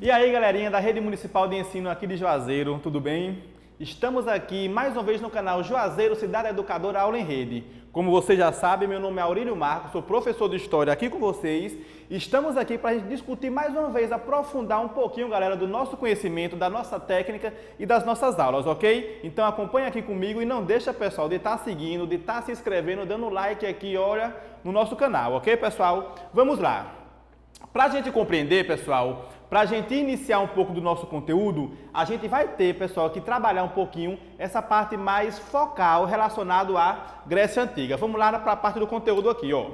E aí, galerinha da Rede Municipal de Ensino aqui de Juazeiro, tudo bem? Estamos aqui mais uma vez no canal Juazeiro Cidade Educadora Aula em Rede. Como você já sabe, meu nome é Aurélio Marcos, sou professor de História aqui com vocês. Estamos aqui para a gente discutir mais uma vez, aprofundar um pouquinho, galera, do nosso conhecimento, da nossa técnica e das nossas aulas, ok? Então acompanha aqui comigo e não deixa, pessoal, de estar seguindo, de estar se inscrevendo, dando like aqui, olha, no nosso canal, ok, pessoal? Vamos lá. Para a gente compreender, pessoal, para a gente iniciar um pouco do nosso conteúdo, a gente vai ter, pessoal, que trabalhar um pouquinho essa parte mais focal relacionada à Grécia Antiga. Vamos lá para a parte do conteúdo aqui, ó.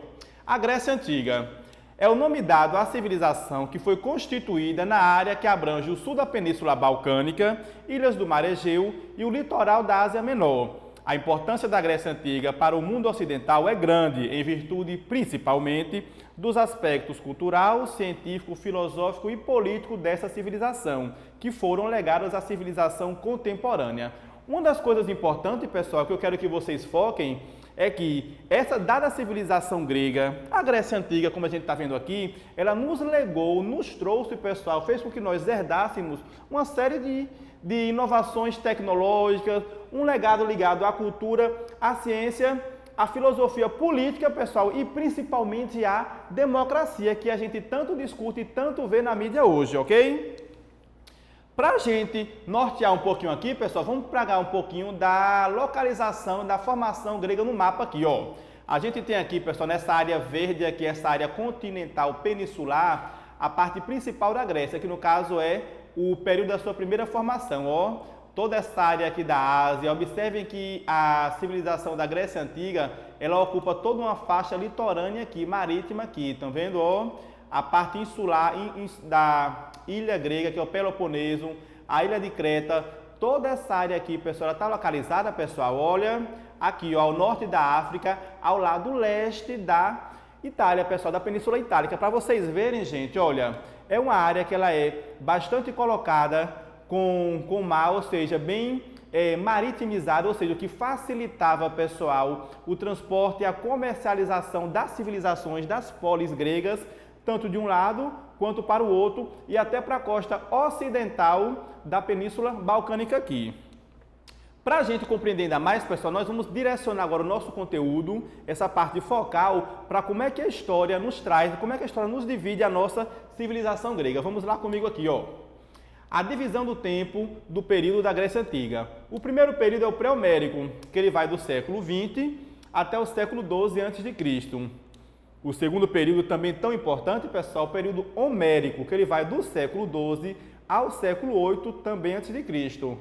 A Grécia Antiga é o nome dado à civilização que foi constituída na área que abrange o sul da Península Balcânica, ilhas do Mar Egeu e o litoral da Ásia Menor. A importância da Grécia Antiga para o mundo ocidental é grande, em virtude, principalmente, dos aspectos cultural, científico, filosófico e político dessa civilização, que foram legados à civilização contemporânea. Uma das coisas importantes, pessoal, que eu quero que vocês foquem, é que essa dada civilização grega, a Grécia Antiga, como a gente está vendo aqui, ela nos legou, nos trouxe, pessoal, fez com que nós herdássemos uma série de inovações tecnológicas, um legado ligado à cultura, à ciência, à filosofia política, pessoal, e principalmente à democracia, que a gente tanto discute e tanto vê na mídia hoje, ok? Para a gente nortear um pouquinho aqui, pessoal, vamos pegar um pouquinho da localização, da formação grega no mapa aqui, ó. A gente tem aqui, pessoal, nessa área verde aqui, essa área continental peninsular, a parte principal da Grécia, que no caso é o período da sua primeira formação, ó. Toda essa área aqui da Ásia, observem que a civilização da Grécia Antiga, ela ocupa toda uma faixa litorânea aqui, marítima aqui, estão vendo, ó? A parte insular da ilha grega, que é o Peloponeso, a ilha de Creta, toda essa área aqui, pessoal, ela está localizada, pessoal, olha, aqui, ó, ao norte da África, ao lado leste da Itália, pessoal, da Península Itálica. Para vocês verem, gente, olha, é uma área que ela é bastante colocada com mar, ou seja, bem maritimizada, ou seja, o que facilitava, pessoal, o transporte e a comercialização das civilizações, das polis gregas, tanto de um lado quanto para o outro e até para a costa ocidental da Península Balcânica aqui. Para a gente compreender ainda mais, pessoal, nós vamos direcionar agora o nosso conteúdo, essa parte focal, para como é que a história nos traz, como é que a história nos divide a nossa civilização grega. Vamos lá comigo aqui, ó. A divisão do tempo do período da Grécia Antiga. O primeiro período é o pré-homérico, que ele vai do século XX até o século XII a.C. O segundo período também tão importante, pessoal, o período homérico, que ele vai do século XII ao século VIII também a.C.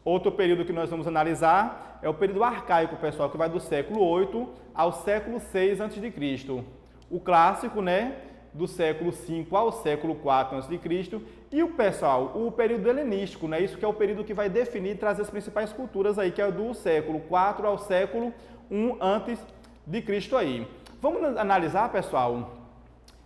Outro período que nós vamos analisar é o período arcaico, pessoal, que vai do século VIII ao século VI a.C. O clássico, né, do século V ao século IV a.C. E o pessoal, o período helenístico, né, isso que é o período que vai definir e trazer as principais culturas aí, que é do século IV ao século I a.C. aí. Vamos analisar, pessoal,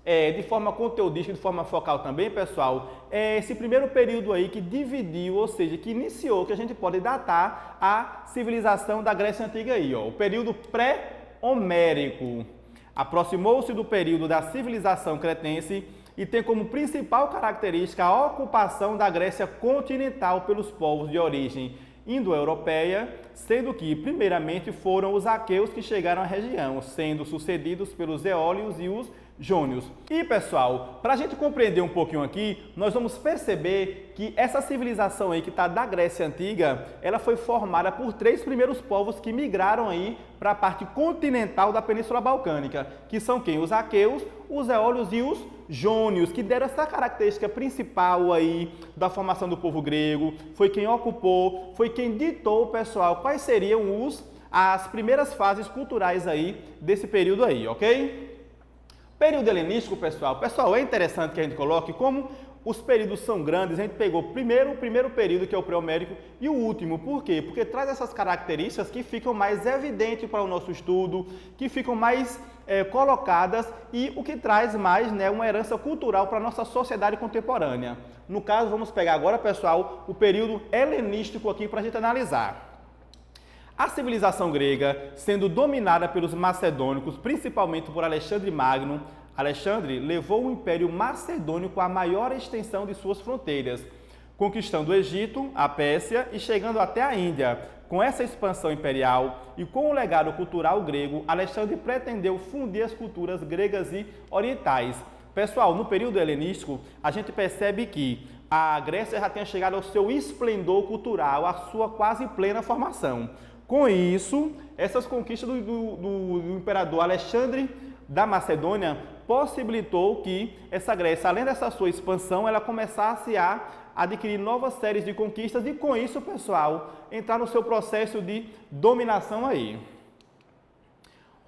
de forma conteudística, de forma focal também, pessoal, esse primeiro período aí que dividiu, ou seja, que iniciou, que a gente pode datar a civilização da Grécia Antiga aí, ó, o período pré-homérico. Aproximou-se do período da civilização cretense e tem como principal característica a ocupação da Grécia continental pelos povos de origem indo-europeia, sendo que, primeiramente, foram os aqueus que chegaram à região, sendo sucedidos pelos eólios e os jônios. E, pessoal, para a gente compreender um pouquinho aqui, nós vamos perceber que essa civilização aí que está da Grécia Antiga, ela foi formada por três primeiros povos que migraram aí para a parte continental da Península Balcânica, que são quem? Os aqueus, os eólios e os jônios, que deram essa característica principal aí da formação do povo grego, foi quem ocupou, foi quem ditou, pessoal, quais seriam as primeiras fases culturais aí desse período aí, ok? Período helenístico, pessoal. Pessoal, é interessante que a gente coloque como os períodos são grandes. A gente pegou o primeiro período, que é o pré-homérico, e o último. Por quê? Porque traz essas características que ficam mais evidentes para o nosso estudo, que ficam mais colocadas e o que traz mais, né, uma herança cultural para a nossa sociedade contemporânea. No caso, vamos pegar agora, pessoal, o período helenístico aqui para a gente analisar. A civilização grega, sendo dominada pelos macedônicos, principalmente por Alexandre Magno, Alexandre levou o Império Macedônio com a maior extensão de suas fronteiras, conquistando o Egito, a Pérsia e chegando até a Índia. Com essa expansão imperial e com o legado cultural grego, Alexandre pretendeu fundir as culturas gregas e orientais. Pessoal, no período helenístico, a gente percebe que a Grécia já tinha chegado ao seu esplendor cultural, à sua quase plena formação. Com isso, essas conquistas do imperador Alexandre da Macedônia possibilitou que essa Grécia, além dessa sua expansão, ela começasse a adquirir novas séries de conquistas e, com isso, pessoal, entrar no seu processo de dominação aí.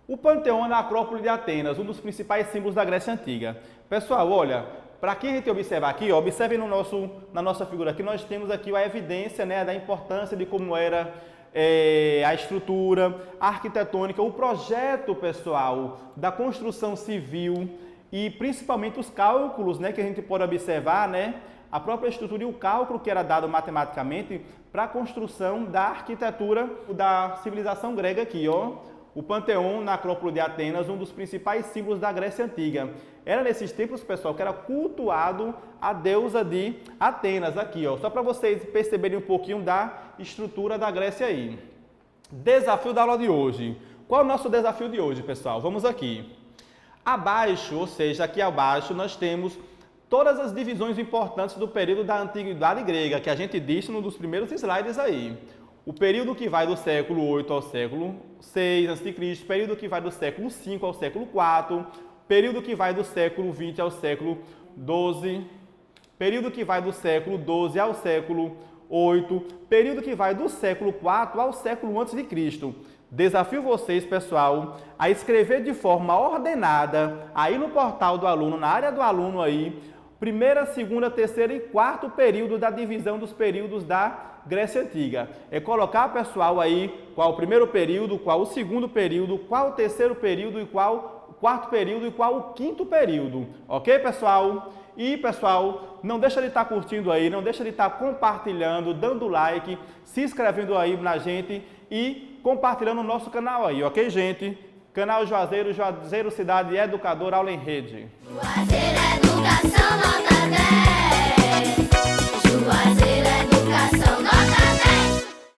O Panteão na Acrópole de Atenas, um dos principais símbolos da Grécia Antiga. Pessoal, olha, para quem a gente observar aqui, ó, observem na nossa figura aqui, nós temos aqui a evidência, né, da importância de como era a estrutura, a arquitetônica, o projeto, pessoal, da construção civil e principalmente os cálculos, né, que a gente pode observar, né, a própria estrutura e o cálculo que era dado matematicamente para a construção da arquitetura da civilização grega aqui, ó. O Panteão na Acrópole de Atenas, um dos principais símbolos da Grécia Antiga. Era nesses tempos, pessoal, que era cultuado a deusa de Atenas, aqui, ó. Só para vocês perceberem um pouquinho da estrutura da Grécia aí. Desafio da aula de hoje. Qual é o nosso desafio de hoje, pessoal? Vamos aqui. Abaixo, ou seja, aqui abaixo, nós temos todas as divisões importantes do período da Antiguidade Grega, que a gente disse num dos primeiros slides aí. O período que vai do século 8 ao século 6 a.C., período que vai do século 5 ao século 4, período que vai do século 20 ao século 12, período que vai do século 12 ao século 8, período que vai do século 4 ao século a.C. Desafio vocês, pessoal, a escrever de forma ordenada aí no portal do aluno, na área do aluno aí, primeira, segunda, terceira e quarto período da divisão dos períodos da Grécia Antiga. É colocar, pessoal, aí qual o primeiro período, qual o segundo período, qual o terceiro período e qual o quarto período e qual o quinto período. Ok, pessoal? E, pessoal, não deixa de estar curtindo aí, não deixa de estar compartilhando, dando like, se inscrevendo aí na gente e compartilhando o nosso canal aí, ok, gente? Canal Juazeiro, Juazeiro Cidade Educadora Aula em Rede. Juazeiro Educação Nota